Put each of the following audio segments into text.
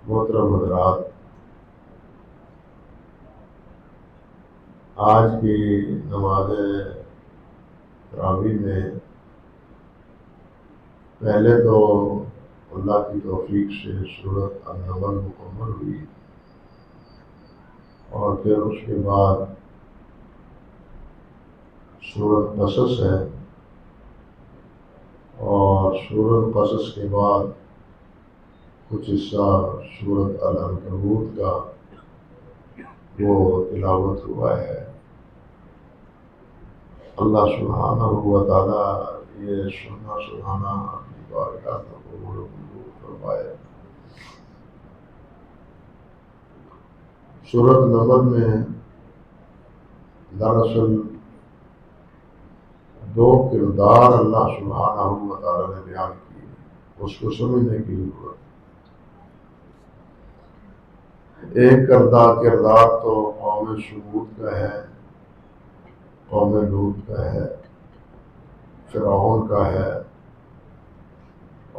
محترم حضرات، آج کی نماز تراویح میں پہلے تو اللہ کی توفیق سے سورۃ النمل مکمل ہوئی، اور پھر اس کے بعد سورۃ قصص ہے، اور سورۃ قصص کے بعد کچھ حصہ سورۃ العنکبوت کا وہ تلاوت ہوا ہے۔ اللہ سبحانہ و تعالیٰ یہ سننا اپنی بارگاہ میں قبول و منظور فرمائے۔ سورۃ نمل میں دراصل دو کردار اللہ سبحانہ و تعالیٰ نے بیان کیے، اس کو سمجھنے کی ضرورت ہے۔ ایک کردار تو قوم سمود کا ہے، قوم لوط کا ہے، فرعون کا ہے،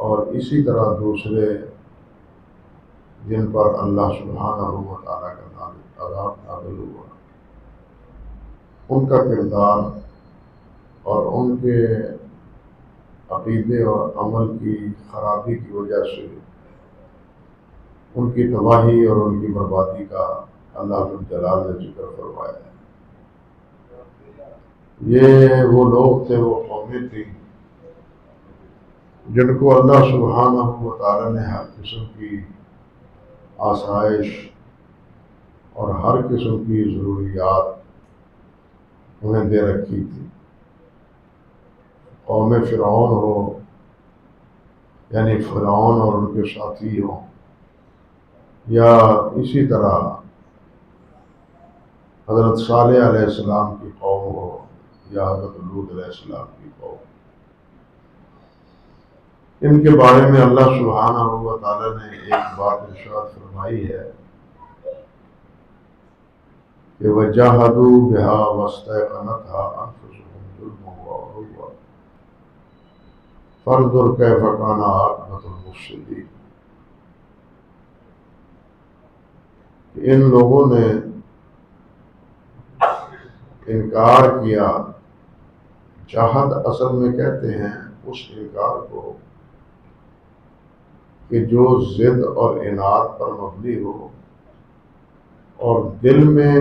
اور اسی طرح دوسرے جن پر اللہ سبحانہ و تعالیٰ کا عذاب نازل ہوا، ان کا کردار اور ان کے عقیدے اور عمل کی خرابی کی وجہ سے ان کی تباہی اور ان کی بربادی کا اللہ ذو الجلال نے ذکر فرمایا ہے۔ یہ وہ لوگ تھے، وہ قومیں تھیں جن کو اللہ سبحانہ و تعالیٰ نے ہر قسم کی آسائش اور ہر قسم کی ضروریات انہیں دے رکھی تھی۔ قوم فرعون ہو، یعنی فرعون اور ان کے ساتھی ہوں، یا اسی طرح حضرت صالح علیہ السلام کی قوم ہو، یا حضرت لوط علیہ السلام کی قوم، ان کے بارے میں اللہ سبحانہ و تعالیٰ نے ایک بات ارشاد فرمائی ہے کہ وَجَاهَدُوا بِهَا وَاسْتَيْقَنَتْهَا أَنفُسُهُمْ ظُلْمًا وَعُلُوًّا فَانظُرْ كَيْفَ كَانَ عَاقِبَةُ الْمُفْسِدِينَ۔ ان لوگوں نے انکار کیا، جہد اصل میں کہتے ہیں اس انکار کو کہ جو ضد اور عناد پر مبنی ہو اور دل میں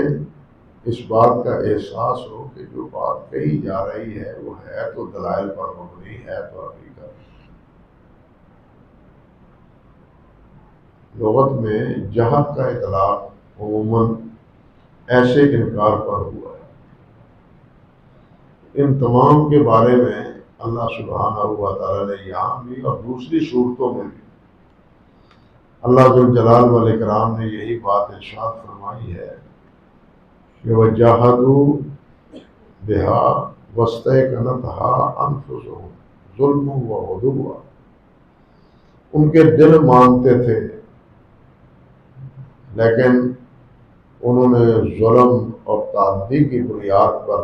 اس بات کا احساس ہو کہ جو بات کہی جا رہی ہے وہ ہے تو دلائل پر مبنی ہے، تو حقیقت۔ لغت میں جہد کا اطلاق عموماً ایسے انکار پر ہوا ہے۔ ان تمام کے بارے میں اللہ سبحانہ و تعالیٰ نے یہاں بھی اور دوسری صورتوں میں بھی اللہ ذو الجلال والاکرام نے یہی بات ارشاد فرمائی ہے کہ وَجَاهَدُوا بِهَا وَاسْتَيْقَنَتْهَا أَنفُسُهُمْ ظُلْمًا وَعُلُوًّا۔ ان کے دل مانتے تھے، لیکن انہوں نے ظلم اور تعدی کی بنیاد پر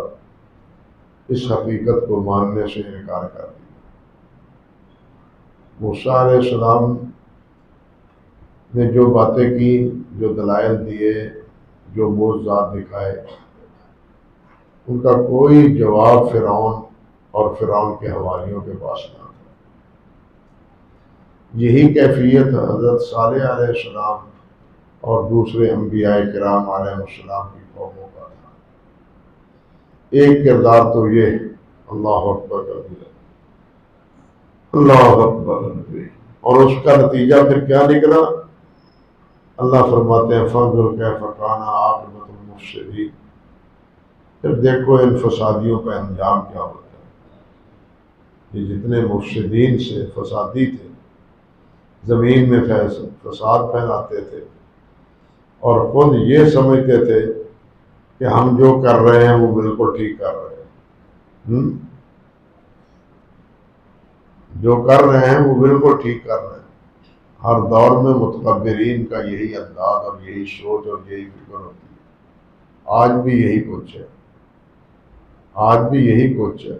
اس حقیقت کو ماننے سے انکار کر دیا۔ موسیٰ علیہ السلام نے جو باتیں کی، جو دلائل دیے، جو معجزات دکھائے، ان کا کوئی جواب فرعون اور فرعون کے حواریوں کے پاس نہ تھا۔ یہی کیفیت حضرت صالح علیہ السلام اور دوسرے انبیاء کرام علیہ السلام کی قوموں کا تھا۔ ایک کردار تو یہ، اللہ اکبر کبیرہ، اللہ اکبر کبیرہ، اور اس کا نتیجہ پھر کیا نکلا؟ اللہ فرماتے ہیں فَانظُرْ كَيْفَ كَانَ عَاقِبَةُ الْمُفْسِدِينَ۔ پھر دیکھو ان فسادیوں کا انجام کیا ہوتا ہے۔ یہ جتنے مفسدین سے فسادی تھے، زمین میں فساد پھیلاتے تھے، اور خود یہ سمجھتے تھے کہ ہم جو کر رہے ہیں وہ بالکل ٹھیک کر رہے ہیں، جو کر رہے ہیں وہ بالکل ٹھیک کر رہے ہیں۔ ہر دور میں متکبرین کا یہی انداز اور یہی سوچ اور یہی فکر ہوتی ہے۔ آج بھی یہی کچھ ہے، آج بھی یہی کچھ ہے۔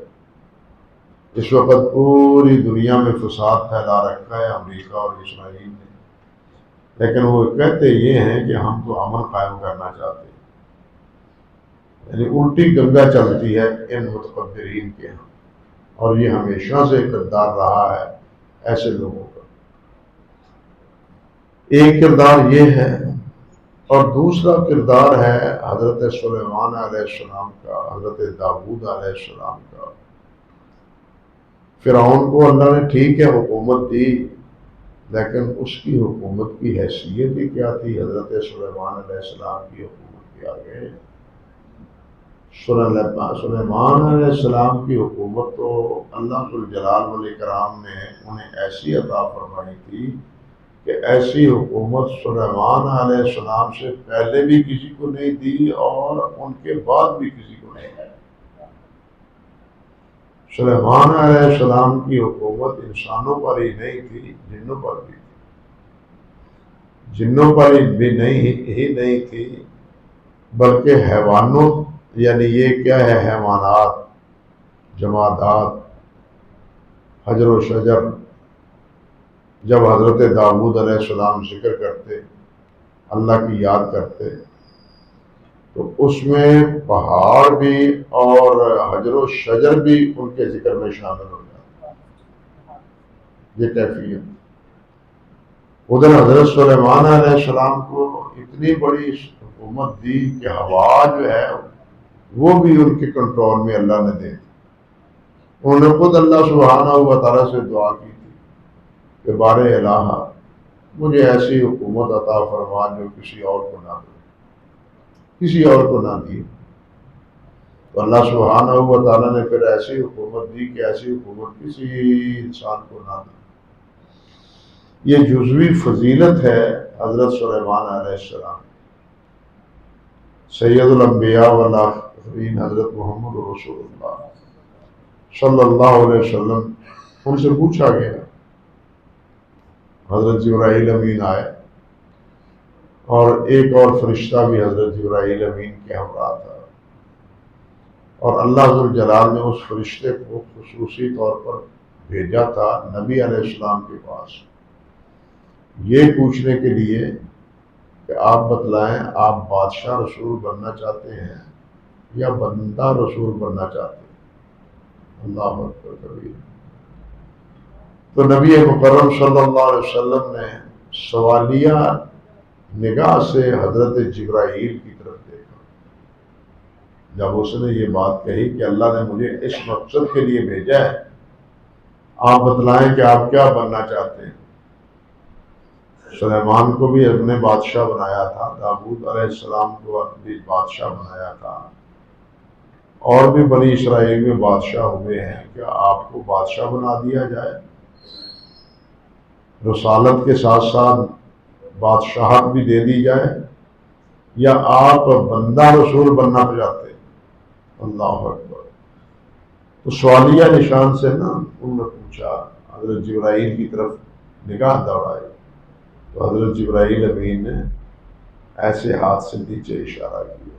اس وقت پوری دنیا میں فساد پھیلا رکھا ہے امریکہ اور اسرائیل نے، لیکن وہ کہتے یہ ہیں کہ ہم تو امن قائم کرنا چاہتے ہیں، یعنی الٹی گنگا چلتی ہے ان متکبرین کے ہاں، اور یہ ہمیشہ سے کردار رہا ہے ایسے لوگوں کا۔ ایک کردار یہ ہے، اور دوسرا کردار ہے حضرت سلیمان علیہ السلام کا، حضرت داؤد علیہ السلام کا۔ فرعون کو اللہ نے ٹھیک ہے حکومت دی، لیکن اس کی حکومت کی حیثیت ہی کیا تھی حضرت سلیمان علیہ السلام کی حکومت کے آگے؟ سلیمان علیہ السلام کی حکومت تو اللہ ذوالجلال والاکرام نے انہیں ایسی عطا فرمائی تھی کہ ایسی حکومت سلیمان علیہ السلام سے پہلے بھی کسی کو نہیں دی اور ان کے بعد بھی کسی کو نہیں دی۔ سلیمان علیہ السلام کی حکومت انسانوں پر ہی نہیں تھی، جنوں پر بھی تھی، جنوں پر بھی نہیں تھی، بلکہ حیوانوں، یعنی یہ کیا ہے، حیوانات، جمادات، حجر و شجر، جب حضرت داؤد علیہ السلام ذکر کرتے، اللہ کی یاد کرتے، تو اس میں پہاڑ بھی اور حجر و شجر بھی ان کے ذکر میں شامل ہو جاتا، یہ کیفیت۔ ادھر حضرت سلیمان علیہ السلام کو اتنی بڑی حکومت دی کہ ہوا جو ہے وہ بھی ان کے کنٹرول میں اللہ نے دے دی۔ انہوں نے خود اللہ سبحانہ و تعالیٰ سے دعا کی تھی کہ بار الہ مجھے ایسی حکومت عطا فرما جو کسی اور کو نہ دے، کسی اور کو نہ دی۔ تو اللہ سبحانہ و تعالیٰ نے پھر ایسی حکومت دی کہ ایسی حکومت کسی انسان کو نہ دی۔ یہ جزوی فضیلت ہے حضرت سلیمان علیہ السلام۔ سید الانبیاء والآخرین حضرت محمد رسول اللہ صلی اللہ علیہ وسلم، ان سے پوچھا گیا، حضرت جبرائیل امین آئے اور ایک اور فرشتہ بھی حضرت جبرائیل امین کے ہمراہ تھا، اور اللہ ذوالجلال نے اس فرشتے کو خصوصی طور پر بھیجا تھا نبی علیہ السلام کے پاس، یہ پوچھنے کے لیے کہ آپ بتلائیں آپ بادشاہ رسول بننا چاہتے ہیں یا بندہ رسول بننا چاہتے ہیں؟ اللہ اکبر کبیر۔ تو نبی مکرم صلی اللہ علیہ وسلم نے سوالیہ نگاہ سے حضرت جبرائیل کی طرف دیکھا جب اس نے یہ بات کہی کہ اللہ نے مجھے اس مقصد کے لیے بھیجا ہے، آپ بتلائیں کہ آپ کیا بننا چاہتے ہیں۔ سلیمان کو بھی ہم نے بادشاہ بنایا تھا، داؤد علیہ السلام کو بھی بادشاہ بنایا تھا، اور بھی بنی اسرائیل میں بادشاہ ہوئے ہیں، کیا آپ کو بادشاہ بنا دیا جائے؟ رسالت کے ساتھ ساتھ بادشاہت بھی دے دی جائے، یا آپ بندہ رسول بننا چاہتے ہیں؟ اللہ اکبر۔ تو سوالیہ نشان سے نا انہوں نے پوچھا، حضرت جبرائیل کی طرف نگاہ دوڑائی، تو حضرت جبرائیل امین نے ایسے ہاتھ سے نیچے اشارہ کیا۔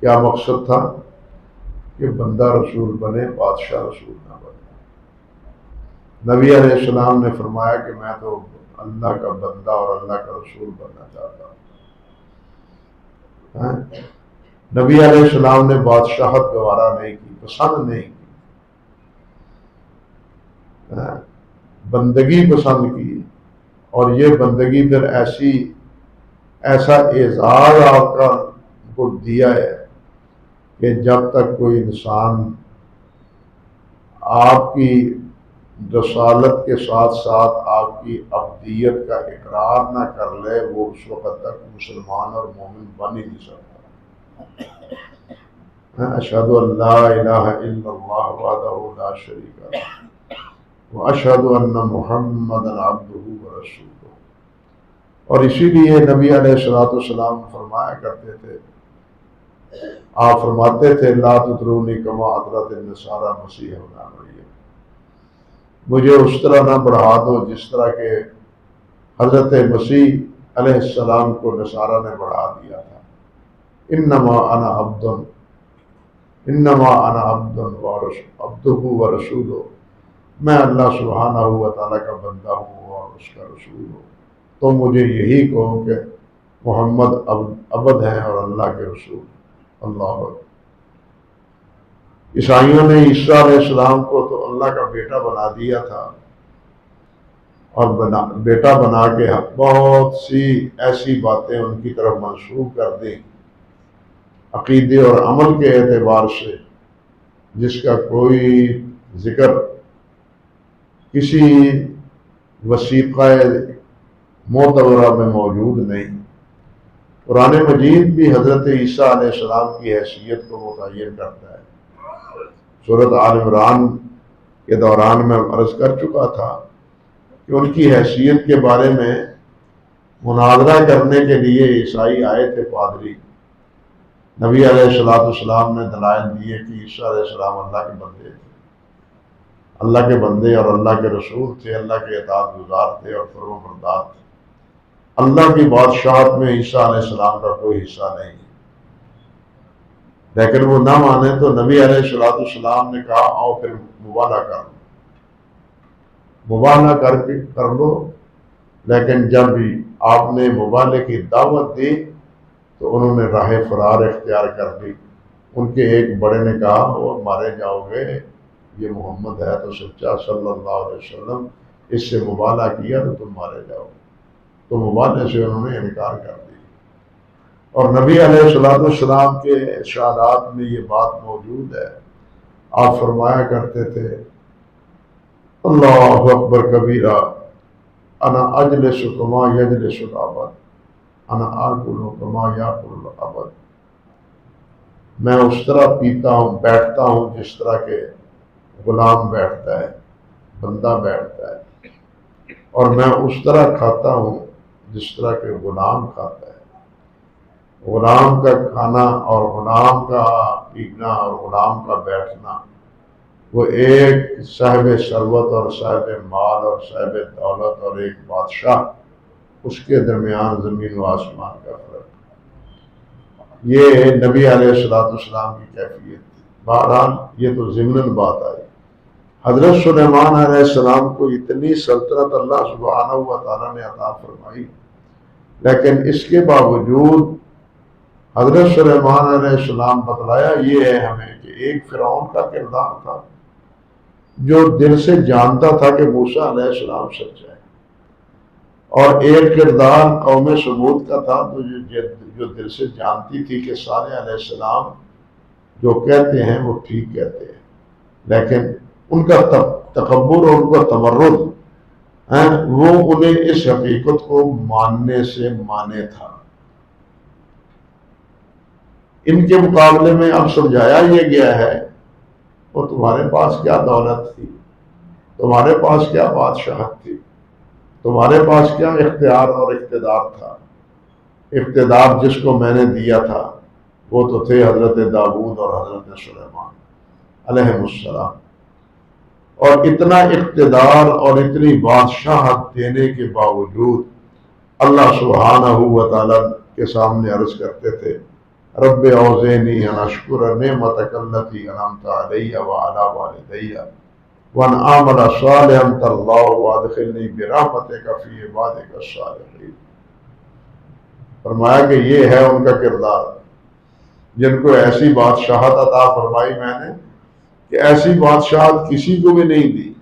کیا مقصد تھا؟ کہ بندہ رسول بنے، بادشاہ رسول نہ بنے۔ نبی علیہ السلام نے فرمایا کہ میں تو اللہ کا بندہ اور اللہ کا رسول بننا چاہتا ہوں۔ نبی علیہ السلام نے بادشاہت گوارا نہیں کی، پسند نہیں کی، بندگی پسند کی، اور یہ بندگی پھر ایسا اعزاز آپ کا کو دیا ہے کہ جب تک کوئی انسان آپ کی رسالت کے ساتھ ساتھ آپ کی عبدیت کا اقرار نہ کر لے، وہ اس وقت تک مسلمان اور مومن بن ہی نہیں سکتا۔ اشہد ان لا الہ الا اللہ وحدہ لا شریک لہ واشہد ان محمدا عبدہ ورسولہ۔ اور اسی لیے نبی علیہ الصلوۃ والسلام فرمایا کرتے تھے، آپ فرماتے تھے لا تطرونی کما اطرت النصارى مسیح ابن مریم، مجھے اس طرح نہ بڑھا دو جس طرح کہ حضرت مسیح علیہ السلام کو نصارہ نے بڑھا دیا تھا۔ انما انا عبد عبدہ ورسولہ، میں اللہ سبحانہ و تعالیٰ کا بندہ ہوں اور اس کا رسول ہوں۔ تم مجھے یہی کہو کہ محمد عبد ہیں اور اللہ کے رسول۔ اللہ اکبر۔ عیسائیوں نے عیسیٰ علیہ السلام کو تو اللہ کا بیٹا بنا دیا تھا، اور بیٹا بنا کے بہت سی ایسی باتیں ان کی طرف منسوب کر دیں عقیدے اور عمل کے اعتبار سے، جس کا کوئی ذکر کسی وثیقہ معتبرہ میں موجود نہیں۔ قرآن مجید بھی حضرت عیسیٰ علیہ السلام کی حیثیت کو متعین کرتا ہے۔ سورۃ آل عمران کے دوران میں عرض کر چکا تھا کہ ان کی حیثیت کے بارے میں مناظرہ کرنے کے لیے عیسائی آئے تھے پادری۔ نبی علیہ السلام نے دلائل دیے کہ عیسیٰ علیہ السلام اللہ کے بندے تھے، اللہ کے بندے اور اللہ کے رسول تھے، اللہ کے اطاعت گزار تھے اور فرمانبردار تھے۔ اللہ کی بادشاہت میں عیسیٰ علیہ السلام کا کوئی حصہ نہیں، لیکن وہ نہ مانے تو نبی علیہ السلام نے کہا آؤ پھر مبالغہ کر لو، مبالغہ کر لو۔ لیکن جب بھی آپ نے مبالغے کی دعوت دی تو انہوں نے راہ فرار اختیار کر لی۔ ان کے ایک بڑے نے کہا وہ مارے جاؤ گے، یہ محمد ہے تو سچا صلی اللہ علیہ وسلم، اس سے مبالغہ کیا تو تم مارے جاؤ گے۔ تو مبالغے سے انہوں نے انکار کر دیا۔ اور نبی علیہ السلام کے ارشادات میں یہ بات موجود ہے، آپ فرمایا کرتے تھے اللہ اکبر کبیرہ، انا اجلس کما یجلس العبد، انا آکل کما یاکل العبد۔ میں اس طرح پیتا ہوں، بیٹھتا ہوں جس طرح کے غلام بیٹھتا ہے، بندہ بیٹھتا ہے، اور میں اس طرح کھاتا ہوں جس طرح کے غلام کھاتا ہے۔ غلام کا کھانا اور غلام کا پینا اور غلام کا بیٹھنا، وہ ایک صاحب ثروت اور صاحب مال اور صاحب دولت اور ایک بادشاہ، اس کے درمیان زمین و آسمان کا فرق۔ یہ نبی علیہ السلام کی کیفیت تھی۔ بہرحال یہ تو ضمناً بات آئی۔ حضرت سلیمان علیہ السلام کو اتنی سلطنت اللہ سبحانہ و تعالیٰ نے عطا فرمائی، لیکن اس کے باوجود حضرت سلیمان علیہ السلام بتلایا یہ ہے ہمیں کہ ایک فرعون کا کردار تھا جو دل سے جانتا تھا کہ موسیٰ علیہ السلام سچ ہے، اور ایک کردار قوم سمود کا تھا جو دل سے جانتی تھی کہ صالح علیہ السلام جو کہتے ہیں وہ ٹھیک کہتے ہیں، لیکن ان کا تکبر اور ان کا تمرد وہ انہیں اس حقیقت کو ماننے سے مانے تھا۔ ان کے مقابلے میں اب سمجھایا یہ گیا ہے وہ تمہارے پاس کیا دولت تھی، تمہارے پاس کیا بادشاہت تھی، تمہارے پاس کیا اختیار اور اقتدار تھا۔ اقتدار جس کو میں نے دیا تھا وہ تو تھے حضرت داؤد اور حضرت سلیمان علیہ السلام، اور اتنا اقتدار اور اتنی بادشاہت دینے کے باوجود اللہ سبحانہ و تعالیٰ کے سامنے عرض کرتے تھے رب اوزعنی ان اشکر نعمتک التی انعمت علی وعلی والدی وان اعمل صالحا ترضاه وادخلنی برحمتک فی عبادک الصالحین۔ فرمایا کہ یہ ہے ان کا کردار جن کو ایسی بادشاہت عطا فرمائی میں نے کہ ایسی بادشاہت کسی کو بھی نہیں دی،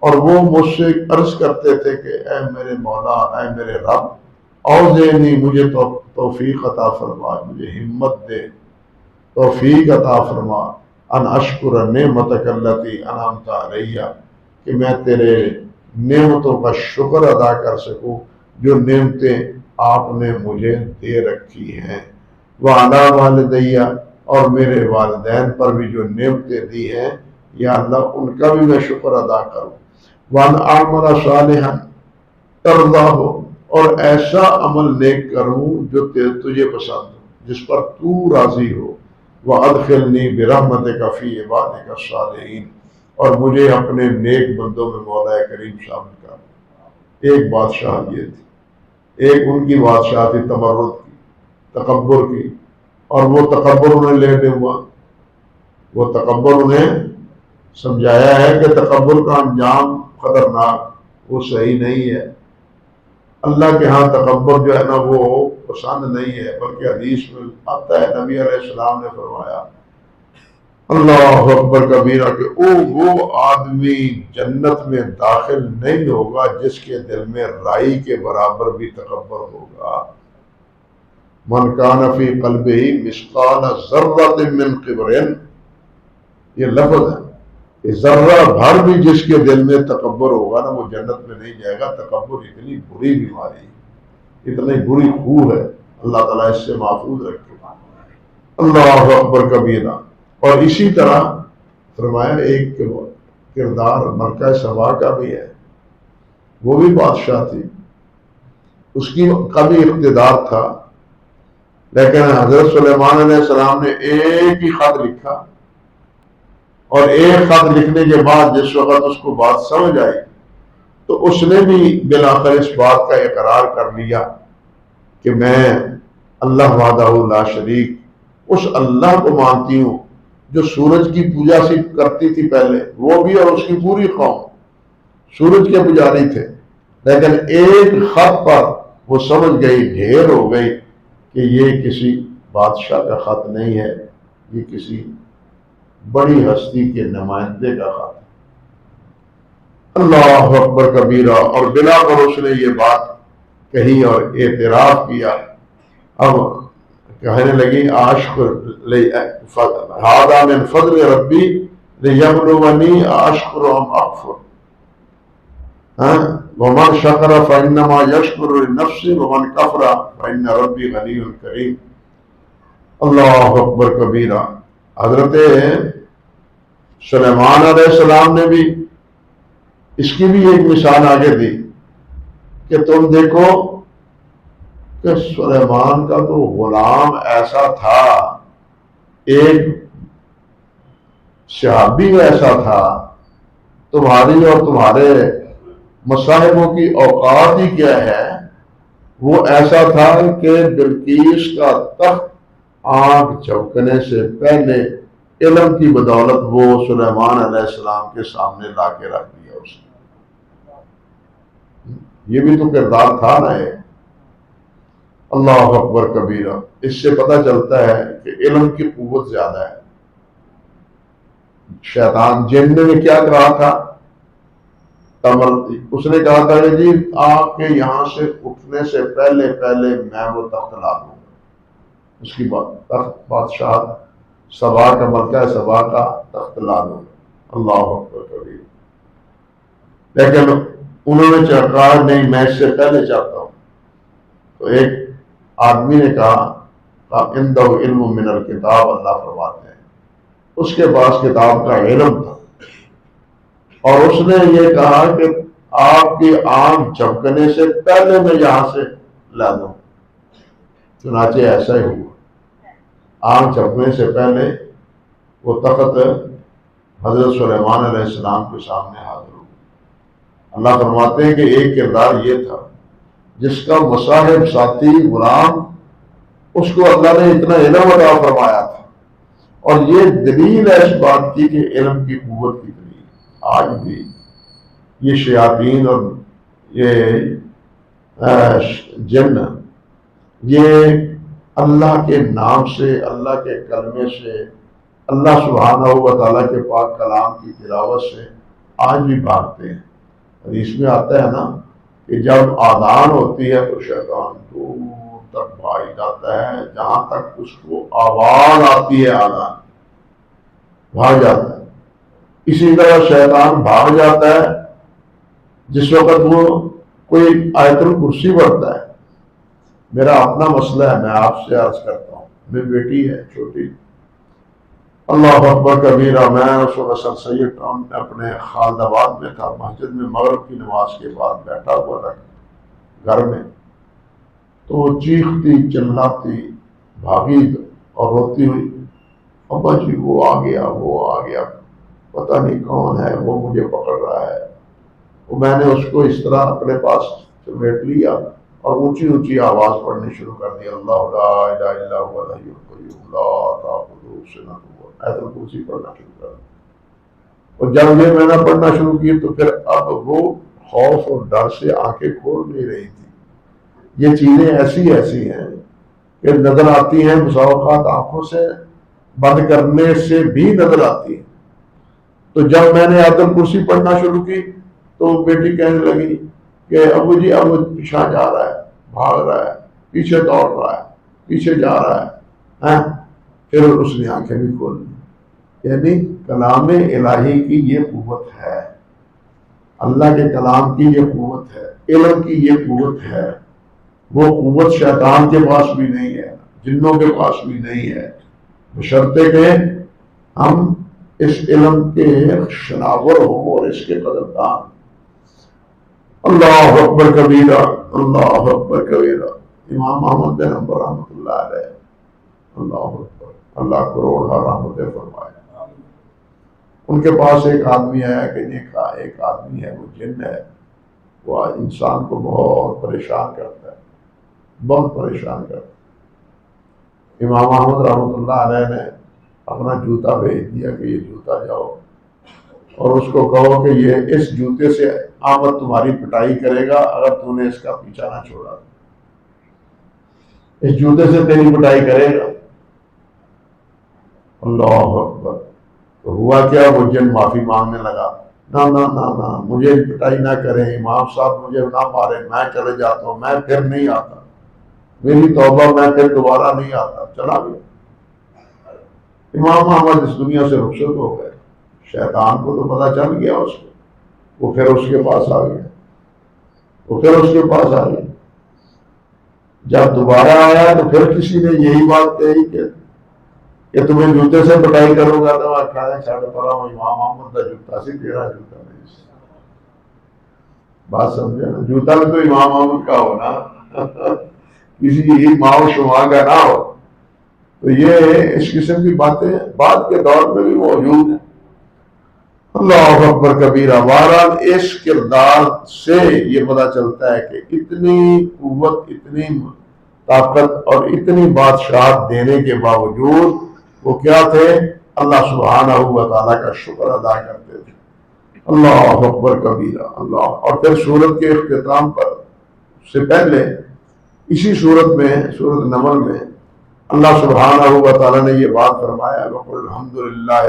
اور وہ مجھ سے عرض کرتے تھے کہ اے میرے مولا، اے میرے رب، اوزعنی مجھے توفیق عطا فرما، مجھے ہمت دے، توفیق عطا فرما، ان اشکر نعمتک التی انعمت علی، کہ میں تیرے نعمتوں کا شکر ادا کر سکوں جو نعمتیں آپ نے مجھے دے رکھی ہیں، وعلی والدی، اور میرے والدین پر بھی جو نعمتیں دی ہیں یا اللہ ان کا بھی میں شکر ادا کروں، وان اعمل صالحا ترضاہ، اور ایسا عمل نیک کروں جو تجھے پسند ہو، جس پر تو راضی ہو، وَأَدْخِلْنِي بِرَحْمَتِكَ فِي عِبَادِكَ الصَّالِحِينَ، اور مجھے اپنے نیک بندوں میں مولا کریم شامل کر۔ ایک بادشاہ یہ تھی، ایک ان کی بادشاہ تھی تمرد کی، تکبر کی، اور وہ تکبر انہیں لینے ہوا۔ وہ تکبر انہیں سمجھایا ہے کہ تکبر کا انجام خطرناک، وہ صحیح نہیں ہے۔ اللہ کے ہاں تکبر جو ہے نا وہ پسند نہیں ہے، بلکہ حدیث میں آتا ہے نبی علیہ السلام نے فرمایا اللہ اکبر کبیرہ کہ وہ آدمی جنت میں داخل نہیں ہوگا جس کے دل میں رائی کے برابر بھی تکبر ہوگا۔ من کان فی قلبہ مثقال ذرۃ من کبر، یہ لفظ ہے کہ ذرہ بھر بھی جس کے دل میں تکبر ہوگا نا وہ جنت میں نہیں جائے گا۔ تکبر اتنی بری بیماری، اتنی بری خو ہے، اللہ تعالیٰ اس سے محفوظ رکھے۔ اللہ اکبر کبیرہ۔ اور اسی طرح فرمایا ایک کردار ملکہ سبا کا بھی ہے، وہ بھی بادشاہ تھی، اس کی کا بھی اقتدار تھا، لیکن حضرت سلیمان علیہ السلام نے ایک ہی خط لکھا، اور ایک خط لکھنے کے بعد جس وقت اس کو بات سمجھ آئی تو اس نے بھی بالآخر اس بات کا اقرار کر لیا کہ میں اللہ وحدہ لا شریک اس اللہ کو مانتی ہوں جو سورج کی پوجا سے کرتی تھی پہلے، وہ بھی اور اس کی پوری قوم سورج کے پجاری تھے، لیکن ایک خط پر وہ سمجھ گئی، ڈھیر ہو گئی کہ یہ کسی بادشاہ کا خط نہیں ہے، یہ کسی بڑی ہستی کے نمائندے کا خط ہے۔ اللہ اکبر کبیرہ۔ اور بلا کر اس نے یہ بات کہی اور اعتراف کیا۔ اب کہنے لگی اشکر ھذا من فضل ربی لیبلونی اشکر ام اکفر، ومن شکر فانما یشکر لنفسہ ومن کفر فان ربی غنی کریم۔ اللہ اکبر کبیرہ۔ حضرت سلیمان علیہ السلام نے بھی اس کی بھی ایک مثال آگے دی کہ تم دیکھو کہ سلیمان کا تو غلام ایسا تھا، ایک صحابی ایسا تھا، تمہاری اور تمہارے مصاحبوں کی اوقات ہی کیا ہے، وہ ایسا تھا کہ بلقیس کا تخت آنکھ جھپکنے سے پہلے علم کی بدولت وہ سلیمان علیہ السلام کے سامنے لا کے رکھ دیا اس نے۔ یہ بھی تو کردار تھا نا ایک۔ اللہ اکبر کبیرہ۔ اس سے پتہ چلتا ہے کہ علم کی قوت زیادہ ہے۔ شیطان جن نے کیا کہا تھا، اس نے کہا تھا کہ جی آپ کے یہاں سے اٹھنے سے پہلے میں وہ تخت لا دوں گا، اس کی تخت بادشاہ سبا کا ملکہ سبا کا تخت لا دوں گا۔ اللہ اکبر کبیرہ۔ لیکن انہوں نے کہا نہیں، میں اس سے پہلے چاہتا ہوں۔ تو ایک آدمی نے کہا عندہ علم من الکتاب، اللہ فرماتے ہیں اس کے پاس کتاب کا علم تھا، اور اس نے یہ کہا کہ آپ کی آنکھ جھپکنے سے پہلے میں یہاں سے لا دوں۔ چنانچہ ایسا ہی ہوا، آنکھ جھپکنے سے پہلے وہ تخت حضرت سلیمان علیہ السلام کے سامنے حاضر ہو۔ اللہ فرماتے ہیں کہ ایک کردار یہ تھا جس کا مصاحب ساتھی غلام، اس کو اللہ نے اتنا علم عطا فرمایا تھا، اور یہ دلیل ہے اس بات کی کہ علم کی قوت کتنی ہے۔ آج بھی یہ شیاطین اور یہ جن، یہ اللہ کے نام سے، اللہ کے کلمے سے، اللہ سبحانہ و تعالیٰ کے پاک کلام کی تلاوت سے آج بھی بھاگتے ہیں۔ حدیث میں آتا ہے نا کہ جب آذان ہوتی ہے تو شیطان دور تک بھاگ جاتا ہے، جہاں تک اس کو آواز آتی ہے آذان بھاگ جاتا ہے۔ اسی طرح شیطان بھاگ جاتا ہے جس وقت وہ کوئی آیت الکرسی پڑھتا ہے۔ میرا اپنا مسئلہ ہے، میں آپ سے عرض کرتا ہوں، میری بیٹی ہے چھوٹی، اللہ اکبر کبیرہ، میں اس وقت سر سید ٹاؤن میں اپنے خالد آباد میں تھا، مسجد میں مغرب کی نماز کے بعد بیٹھا ہوا تھا گھر میں، تو وہ چیختی چلاتی بھاگی اور روتی ہوئی، ابا جی وہ آ گیا، وہ آ گیا، پتہ نہیں کون ہے، وہ مجھے پکڑ رہا ہے۔ وہ میں نے اس کو اس طرح اپنے پاس سمیٹ لیا اور اونچی اونچی آواز پڑھنی شروع کر دی، اللہ لا الہ الا هو الحی القیوم لا تأخذہ سنۃ آیت الکرسی پڑھنا شروع کر دیا۔ اور جب یہ میں نے پڑھنا شروع کی تو پھر اب وہ خوف اور ڈر سے آنکھیں کھول نہیں رہی تھی، یہ چیزیں ایسی ایسی ہیں کہ نظر آتی ہیں، بسا اوقات آنکھوں سے بند کرنے سے بھی نظر آتی ہیں۔ تو جب میں نے آیت الکرسی پڑھنا شروع کی تو بیٹی کہنے لگی کہ ابو جی اب پیچھا جا رہا ہے، بھاگ رہا ہے، پیچھے دوڑ رہا ہے، پیچھے جا رہا ہے، ہاں؟ پھر اس نے آنکھیں بھی کھول لی۔ یعنی کلام الہی کی یہ قوت ہے، اللہ کے کلام کی یہ قوت ہے، علم کی یہ قوت ہے۔ وہ قوت شیطان کے پاس بھی نہیں ہے، جنوں کے پاس بھی نہیں ہے، بشرطے کہ ہم اس علم کے شناور ہوں اور اس کے قدردان۔ اللہ اکبر کبیرہ، اللہ اکبر کبیرہ۔ امام احمد بن حنبل رحمۃ اللہ علیہ، اللہ اکبر، اللہ کروڑ رحمتیں فرمائے۔ ان کے پاس ایک آدمی آیا کہ ایک آدمی ہے، وہ جن ہے، وہ انسان کو بہت پریشان کرتا ہے، بہت پریشان کرتا ہے۔ امام احمد رحمۃ اللہ علیہ نے اپنا جوتا بھیج دیا کہ یہ جوتا جاؤ اور اس کو کہو کہ یہ اس جوتے سے آمد تمہاری پٹائی کرے گا اگر تم نے اس کا پیچھا نہ چھوڑا، اس جوتے سے تیری پٹائی کرے گا۔ اللہ اکبر۔ تو ہوا کیا، وہ جن معافی مانگنے لگا، نہ نہ نہ نہ، مجھے پٹائی نہ کریں، امام صاحب مجھے نہ مارے، میں چلے جاتا ہوں، میں پھر نہیں آتا، میری توبہ، میں پھر دوبارہ نہیں آتا، چلا گیا۔ امام احمد اس دنیا سے رخصت ہو گئے۔ شیطان کو تو پتہ چل گیا اس کو، وہ پھر اس کے پاس آ گیا، وہ پھر اس کے پاس آ گیا۔ جب دوبارہ آیا تو پھر کسی نے یہی بات کہی کہ تمہیں جوتے سے پٹائی کروں گا، تو میں کھانے چھاڑے پڑا ہوں، امام احمد کا جوتا سی تیرا جوتا نہیں۔ بات سمجھے نا، جوتا بھی تو امام احمد کا ہو نا، کسی ماں و شما کا نہ ہو۔ تو یہ اس قسم کی باتیں بعد کے دور میں بھی موجود ہیں۔ اللہ اکبر کبیرہ۔ بہرحال اس کردار سے یہ پتہ چلتا ہے کہ اتنی قوت، اتنی طاقت اور اتنی بادشاہت دینے کے باوجود وہ کیا تھے، اللہ سبحانہ و تعالیٰ کا شکر ادا کرتے تھے۔ اللہ اکبر کبیرہ۔ اللہ۔ اور پھر سورت کے اختتام پر سے پہلے اسی سورت میں، سورت نمل میں، اللہ سبحانہ و تعالیٰ نے یہ بات فرمایا، وَقُلْ الْحَمْدُ لِلَّهِ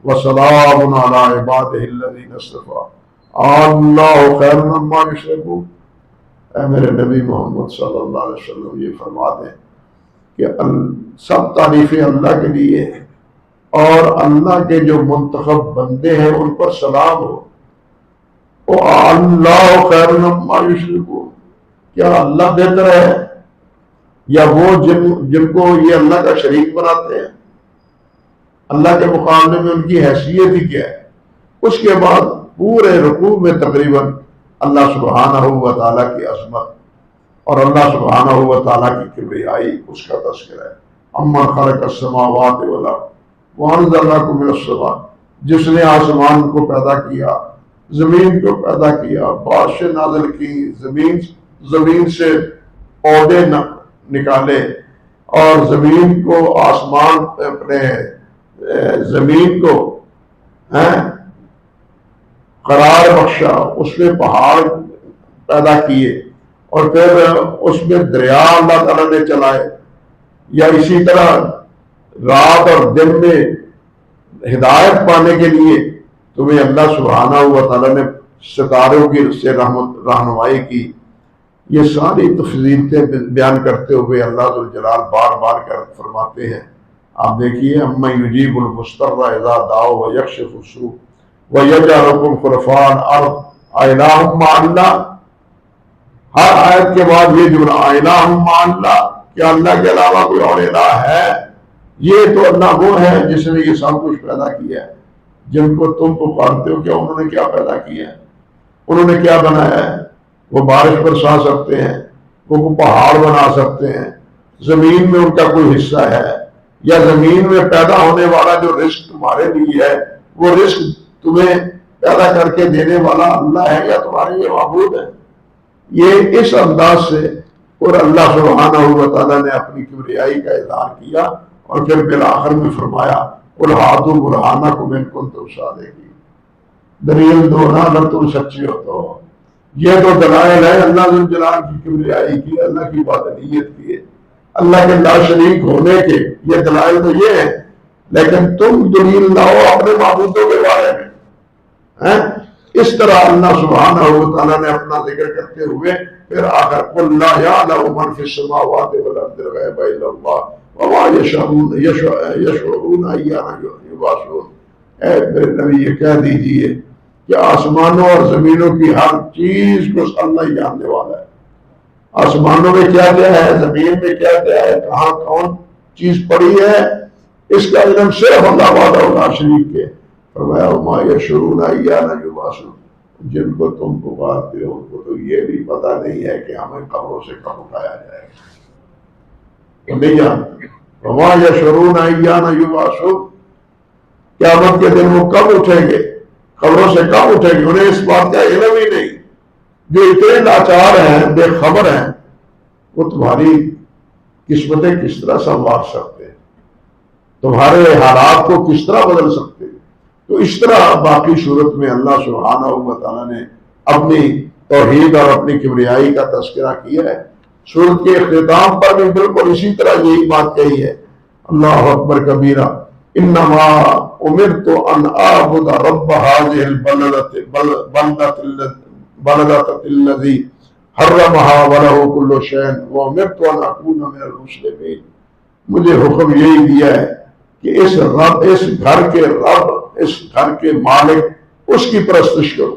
وَسَلَامٌ عَلَىٰ عِبَادِهِ الَّذِينَ اصْطَفَىٰ اللَّهُ خَيْرٌ عَمَّا يُشْرِكُونَ۔ اے میرے نبی محمد صلی اللہ علیہ وسلم یہ فرما دیں کہ سب تعریفیں اللہ کے لیے ہیں اور اللہ کے جو منتخب بندے ہیں ان پر سلام ہو۔ اللہ خیر مما یشرکون، کیا اللہ بہتر ہے یا وہ جن کو یہ اللہ کا شریک بناتے ہیں؟ اللہ کے مقابلے میں ان کی حیثیت ہی کیا ہے؟ اس کے بعد پورے رکوع میں تقریباً اللہ سبحانہ و تعالیٰ کی عظمت اور اللہ سبحانہ و تعالیٰ کی کبریائی اس کا تذکرہ ہے۔ امن خلق السماوات والارض وانزل لکم من السماء، جس نے آسمان کو پیدا کیا، زمین کو پیدا کیا، بارشیں نازل کی، زمین سے پودے نکالے اور زمین کو آسمان اپنے زمین کو قرار بخشا، اس میں پہاڑ پیدا کیے اور پھر اس میں دریا اللہ تعالیٰ نے چلائے، یا اسی طرح رات اور دن میں ہدایت پانے کے لیے تمہیں اللہ سبحانہ و تعالیٰ نے ستاروں کی سے رہنمائی کی۔ یہ ساری تفصیلیں بیان کرتے ہوئے اللہ ذوالجلال بار بار کر فرماتے ہیں، آپ دیکھیے، اَمَّن یُجِیبُ الْمُضْطَرَّ اِذَا دَعَاهُ وَیَکْشِفُ السُّوءَ وَیَجْعَلُکُمْ خُلَفَاءَ الْأَرْضِ أَإِلَٰهٌ مَّعَ اللَّهِ۔ ہر آیت کے بعد یہ جملہ أَإِلَٰهٌ مَّعَ اللَّهِ، کیا اللہ کے علاوہ کوئی اور الہ ہے؟ یہ تو اللہ وہ ہے جس نے یہ سب کچھ پیدا کیا ہے، جن کو تم پکارتے ہو، کیا انہوں نے کیا پیدا کیا ہے؟ انہوں نے کیا بنایا ہے؟ وہ بارش برسا سکتے ہیں، وہ پہاڑ بنا سکتے ہیں، زمین میں ان کا کوئی حصہ ہے، یا زمین میں پیدا ہونے والا جو رزق تمہارے لیے ہے وہ رزق تمہیں پیدا کر کے دینے والا اللہ ہے یا تمہارے لیے معبود ہے؟ یہ اس انداز سے اور اللہ سبحانہ و تعالیٰ نے اپنی کبریائی کا اظہار کیا اور پھر بالآخر میں فرمایا قُلْ ہَاتُوا بُرْہَانَکُمْ إِن کُنتُمْ صَادِقِینَ، دلیل دو نا اگر تم سچے ہو تو۔ یہ تو دلائل ہے اللہ ذو الجلال کی کبریائی کی، اللہ کی وحدانیت کی ہے، اللہ کے لا شریک ہونے کے، یہ دلائل تو یہ ہے۔ لیکن تم دلیل لاؤ اپنے معبودوں کے بارے میں۔ اس طرح اللہ سبحانہ و تعالیٰ نے اپنا ذکر کرتے ہوئے پھر آخر قل لا یعلم من فی السماوات والارض الغیب الا اللہ وما یشعرون ایان یبعثون۔ اے میرے نبی یہ کہہ دیجئے کہ آسمانوں اور زمینوں کی ہر چیز کو اللہ ہی جاننے والا ہے۔ آسمانوں میں کیا کیا ہے، زمین میں کیا کیا ہے، کہاں کون چیز پڑی ہے، اس کا علم صرف اللہ وحدہ لا شریک کے۔ فرمایا وما یشعرون ایان یبعثون، جن کو تم پکارتے ہو ان کو تو یہ بھی پتہ نہیں ہے کہ ہمیں قبروں سے کب اٹھایا جائے گا، نہیں جانتے۔ وما یشعرون ایان یبعثون، قیامت کے دن وہ کب اٹھیں گے، قبروں سے کب اٹھیں گے، انہیں اس بات کا علم ہی نہیں۔ جو اتنے لاچار ہیں، بے خبر ہیں، وہ تمہاری قسمتیں کس طرح سنوار سکتے ہیں، تمہارے حالات کو کس طرح بدل سکتے ہیں۔ تو اس طرح باقی صورت میں اللہ سبحانہ و تعالیٰ نے اپنی توحید اور اپنی کبریائی کا تذکرہ کیا ہے۔ صورت کے اختتام پر بھی بالکل اسی طرح یہی بات کہی ہے، اللہ اکبر کبیرہ، انما امرت ان اعبد رب هذه البلدة الذي حرمها وله كل شيء وامرت ان اكون من المسلمين۔ مجھے حکم یہی دیا ہے کہ اس رب، اس گھر کے رب، اس گھر کے مالک، اس کی پرستش کرو۔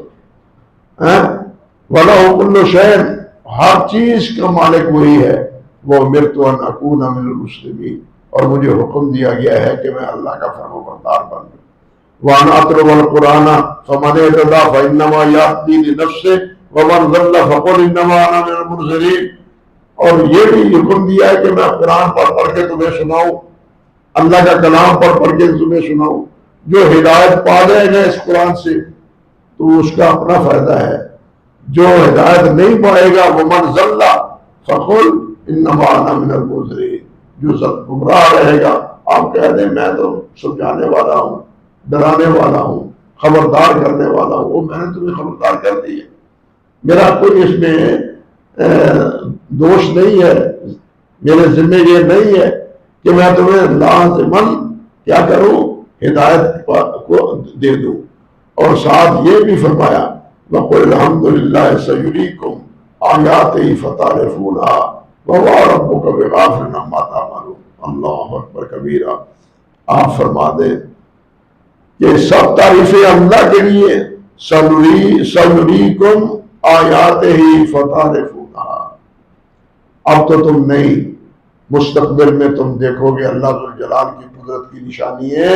وَلَهُ كُلُّ شَيْءٍ، ہر چیز کا مالک وہی ہے۔ وَأُمِرْتُ أَنْ أَكُونَ مِنَ الْمُسْلِمِينَ، اور مجھے حکم دیا گیا ہے کہ میں اللہ کا فرما بردار بن جاؤں۔ وَأَنْ أَتْلُوَ الْقُرْآنَ فَمَنِ اهْتَدَىٰ فَإِنَّمَا يَهْتَدِي لِنَفْسِهِ وَمَنْ ضَلَّ فَقُلْ إِنَّمَا أَنَا مِنَ الْمُنذِرِينَ۔ اور یہ بھی حکم دیا ہے کہ میں قرآن پڑھ کے تمہیں سناؤں، اللہ کا کلام پڑھ کے تمہیں سناؤں۔ جو ہدایت پا جائے گا اس قرآن سے تو اس کا اپنا فائدہ ہے، جو ہدایت نہیں پائے گا وَمَنْ ضَلَّ فَقُلْ إِنَّمَا أَنَا مِنَ الْمُنذِرِينَ، جو گمراہ رہے گا آپ کہہ دیں میں تو سمجھانے والا ہوں، ڈرانے والا ہوں، خبردار کرنے والا ہوں۔ وہ میں نے تمہیں خبردار کر دی ہے، میرا کوئی اس میں دوش نہیں ہے، میرے ذمہ یہ نہیں ہے کہ میں تمہیں لازماً کیا کروں، ہدایت کو دے دوں۔ اور ساتھ یہ بھی فرمایا وَقُلِ الْحَمْدُ لِلَّهِ سَيُرِيكُمْ آيَاتِهِ فَتَعْرِفُونَهَا وَمَا رَبُّكَ بِغَافِلٍ عَمَّا تَعْمَلُونَ۔ اللہ اکبر کبیرہ۔ آپ فرما دیں کہ سب تعریفیں اللہ کے لیے، سَيُرِيكُمْ آيَاتِهِ فَتَعْرِفُونَهَا، اب تو تم نہیں، مستقبل میں تم دیکھو گے اللہ ذو الجلال کی قدرت کی نشانی ہے،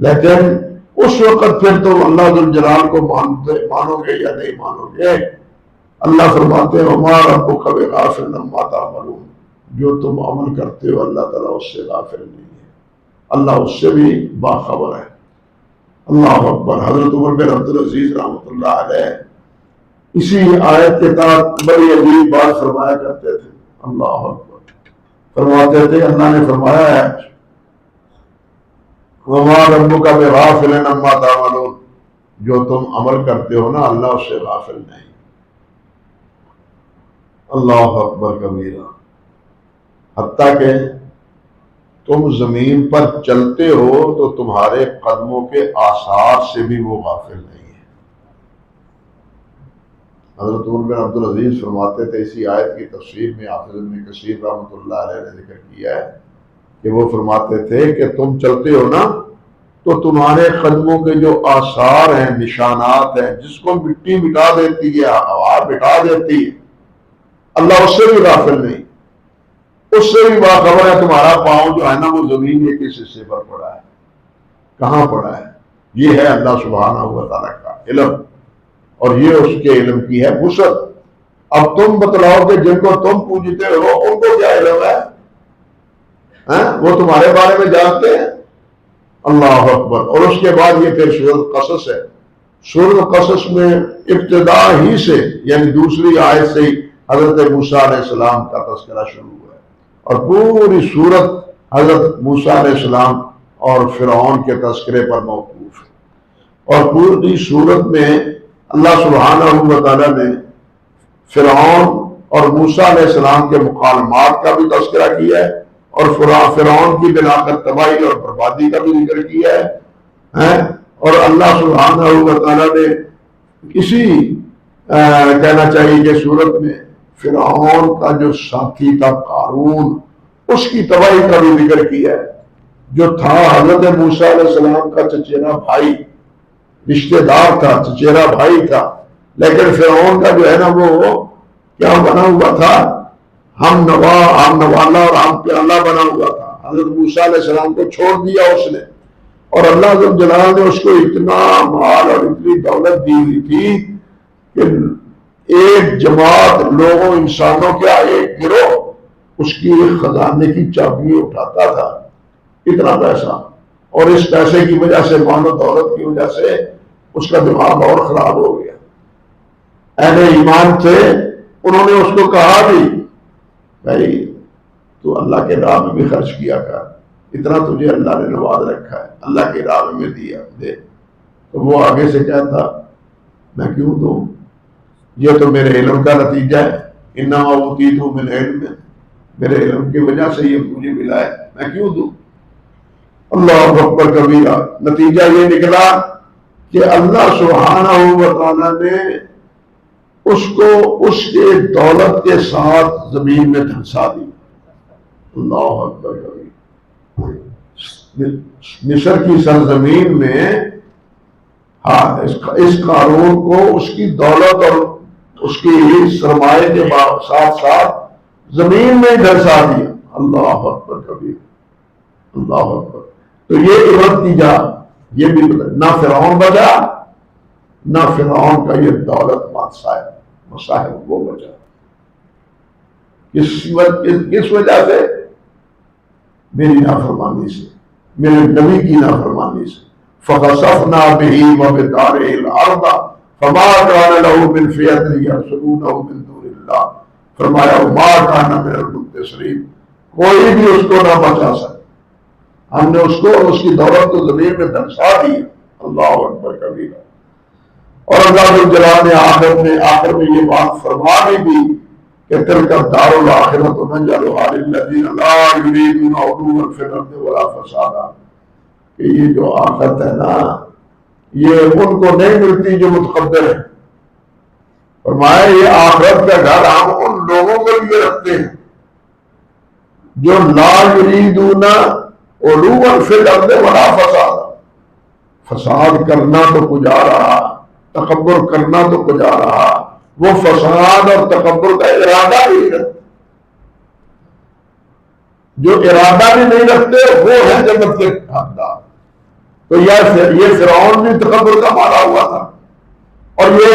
لیکن اس وقت پھر تم اللہ ذو الجلال کو مانو گے یا نہیں مانو گے۔ اللہ فرماتے ہیں وَمَا رَبُّكَ بِغَافِلٍ عَمَّا تَعْمَلُونَ، جو تم عمل کرتے ہو اللہ تعالیٰ اس سے غافل نہیں ہے، اللہ اس سے بھی باخبر ہے۔ اللہ اکبر۔ حضرت عمر بن عبدالعزیز رحمۃ اللہ علیہ اسی آیت کے تحت بڑی عجیب بات فرمایا کرتے تھے۔ اللہ اکبر۔ فرماتے تھے اللہ نے فرمایا ہے وَمَا رَبُّكَ بِغَافِلٍ عَمَّا تَعْمَلُونَ، جو تم عمل کرتے ہو نا اللہ اس سے غافل نہیں۔ اللہ اکبر کبیرہ۔ حتیٰ کہ تم زمین پر چلتے ہو تو تمہارے قدموں کے آثار سے بھی وہ غافل نہیں ہے۔ حضرت عمر بن عبدالعزیز فرماتے تھے، اسی آیت کی تفسیر میں حافظ ابن کثیر رحمۃ اللہ علیہ نے ذکر کیا ہے کہ وہ فرماتے تھے کہ تم چلتے ہو نا تو تمہارے قدموں کے جو آثار ہیں، نشانات ہیں، جس کو مٹی مٹا دیتی ہے، ہوا مٹا دیتی ہے، اللہ اس سے بھی غافل نہیں، اس سے بھی باخبر ہے۔ تمہارا پاؤں جو ہے نا وہ زمین کے کس حصے پر پڑا ہے، کہاں پڑا ہے، یہ ہے اللہ سبحانہ و تعالیٰ کا علم، اور یہ اس کے علم کی ہے وسعت۔ اب تم بتلاؤ کہ جن کو تم پوجتے ہو ان کو کیا علم ہے؟ وہ تمہارے بارے میں جانتے ہیں؟ اللہ اکبر۔ اور اس کے بعد یہ پھر سورۃ قصص ہے۔ سورۃ قصص میں ابتدا ہی سے یعنی دوسری آیت سے ہی حضرت موسیٰ علیہ السلام کا تذکرہ شروع ہوا ہے، اور پوری سورت حضرت موسیٰ علیہ السلام اور فرعون کے تذکرے پر موقوف ہے۔ اور پوری سورت میں اللہ سبحانہ و تعالیٰ نے فرعون اور موسیٰ علیہ السلام کے مکالمات کا بھی تذکرہ کیا ہے، اور فرعون کی بنا کر تباہی اور بربادی کا بھی ذکر کیا ہے، اور اللہ سبحانہ و تعالیٰ نے اسی کہنا چاہیے کہ صورت میں فرعون کا جو ساتھی تھا قارون، اس کی تباہی کا بھی ذکر کیا ہے، جو تھا حضرت موسیٰ علیہ السلام کا چچیرا بھائی، رشتہ دار تھا، چچیرا بھائی تھا، لیکن فرعون کا جو ہے نا وہ کیا بنا ہوا تھا، ہم نوالا اور ہم پیالہ بنا ہوا تھا۔ حضرت موسیٰ علیہ السلام کو چھوڑ دیا اس نے، اور اللہ جل جلالہ نے اس کو اتنا مال اور اتنی دولت دی ہوئی تھی کہ ایک جماعت لوگوں انسانوں کا ایک گروہ اس کی خزانے کی چابی اٹھاتا تھا، اتنا پیسہ، اور اس پیسے کی وجہ سے، مال و دولت کی وجہ سے اس کا دماغ اور خراب ہو گیا۔ اہل ایمان تھے، انہوں نے اس کو کہا بھی بھائی تو اللہ کے راہ میں بھی خرچ کیا کر، اتنا تجھے اللہ نے نواز رکھا ہے، اللہ کے راہ میں دیا دے۔ تو وہ آگے سے کہتا میں کیوں دوں، یہ تو میرے علم کا نتیجہ ہے، انما اوتیتہ من علم، میرے علم کی وجہ سے یہ مجھے ملا ہے، میں کیوں دوں۔ اللہ اکبر کبیرہ، نتیجہ یہ نکلا کہ اللہ سبحانہ و تعالیٰ نے اس کو اس کے دولت کے ساتھ زمین میں دھنسا دی۔ اللہ اکبر کبیرہ، مصر کی سرزمین میں اس قارون کو اس کی دولت اور اس کی سرمایہ کے ساتھ ساتھ زمین میں دھنسا دیا۔ اللہ اکبر کبیرہ، اللہ اکبر۔ تو یہ عبرت کی جا، یہ بھی نہ فرعون بچا، نہ فرعون کا یہ دولت مصاحب وہ بچا۔ کس وجہ سے؟ میری نافرمانی سے، میرے نبی کی نافرمانی سے۔ فَخَسَفْنَا بِهِ وَبِدَارِهِ الْأَرْضَ فَمَا كَانَ لَهُ مِنْ فِئَةٍ يَنصُرُونَهُ مِنْ دُونِ اللَّهِ، فرمایا وَمَا كَانَ مِنَ الْمُنتَصِرِينَ، کوئی بھی اس کو نہ بچا سکے، ہم نے اس کو اور اس کی دولت کو زمین میں دھنسا دی۔ اللہ اکبر کبیرہ۔ اور اللہ جلال نے آخر میں یہ بات فرما بھی دی کہ تلک الدار الآخرۃ نجعلھا للذین لا یریدون علوا فی الارض ولا فسادا، کہ یہ جو آخرت ہے نا یہ ان کو نہیں ملتی جو متکبر ہیں۔ فرمایا یہ آخرت کا گھر ہم ان لوگوں کے لیے رکھتے ہیں جو لا یریدون علوا فی الارض ولا فسادا، فساد کرنا تو کجا رہا، تکبر کرنا تو کجا رہا، وہ فساد اور تکبر کا ارادہ بھی نہیں رکھتے، جو ارادہ بھی نہیں رکھتے وہ ہے جنت کے حقدار۔ تو یہ فرعون بھی تکبر کا مارا ہوا تھا، اور یہ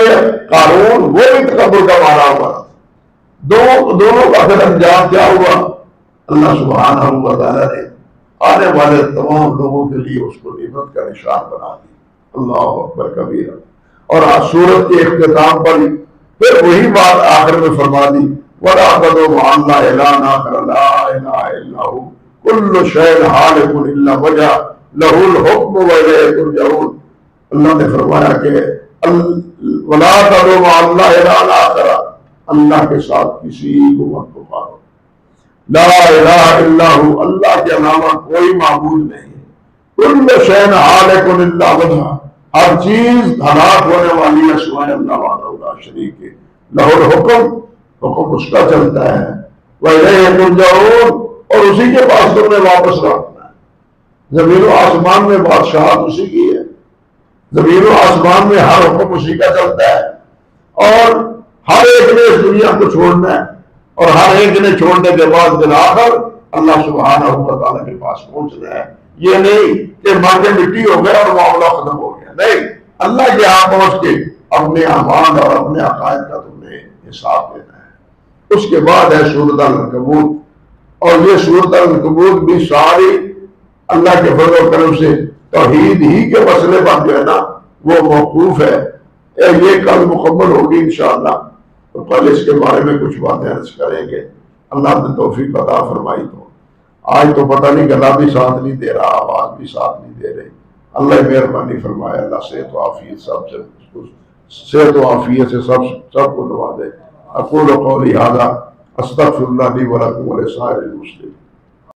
قارون وہ بھی تکبر کا مارا ہوا تھا۔ دونوں کا پھر انجام کیا ہوا؟ اللہ سبحانہ و تعالیٰ نے آنے والے تمام لوگوں کے لیے اس کو عبرت کا نشان بنا دی۔ اللہ اکبر کبیرہ۔ اور سورت کے اختتام پر پھر وہی بات آخر میں فرما دی، وَلَا تَدْعُ مَعَ اللَّهِ إِلَٰهًا آخَرَ لَا إِلَٰهَ إِلَّا هُوَ كُلُّ شَيْءٍ هَالِكٌ إِلَّا وَجْهَهُ لَهُ الْحُكْمُ وَإِلَيْهِ تُرْجَعُونَ۔ اللہ نے فرمایا کہ وَلَا تَدْعُ مَعَ اللَّهِ إِلَٰهًا آخَرَ، اللہ کے ساتھ کسی کو مت پکارو، لا الہ الا ہو، اللہ کے علاوہ کوئی معبود نہیں ہے، کل شیء ہالک الا وجہہ، ہر چیز ہلاک ہونے والی ہے سوائے اللہ وحدہ لا شریک کے، لہ الحکم، حکم اس کا چلتا ہے، وإلیہ ترجعون، اور اسی کے پاس تم نے واپس رکھنا ہے۔ زمین و آسمان میں بادشاہت اسی کی ہے، زمین و آسمان میں ہر حکم اسی کا چلتا ہے، اور ہر ایک نے اس دنیا کو چھوڑنا ہے، اور ہر ایک نے چھوڑنے کے بعد بالآخر اللہ سبحانہ و تعالیٰ کے پاس پہنچنا ہے۔ یہ نہیں کہ مر کے مٹی ہو گیا اور معاملہ ختم ہو گیا، نہیں، اللہ کے یہاں پہنچ کے اپنے اعمال اور اپنے عقائد کا تم نے حساب دینا ہے۔ اس کے بعد ہے سورۃ العنکبوت، اور یہ سورۃ العنکبوت بھی ساری اللہ کے فضل و کرم سے توحید ہی کے مسئلے پر جو ہے نا وہ موقوف ہے۔ یہ کل مکمل ہوگی انشاءاللہ، تو کل اس کے بارے میں کچھ باتیں عرض کریں گے، اللہ نے توفیق عطا فرمائی۔ تو آج تو پتہ نہیں گلا بھی ساتھ نہیں دے رہا، آواز بھی ساتھ نہیں دے رہی، اللہ مہربانی فرمائے، اللہ صحت و عافیت صحت و عافیت سے سب کو نوازے۔ اقول قولی ھذا استغفر اللہ لی ولکم ولسائر المسلمین۔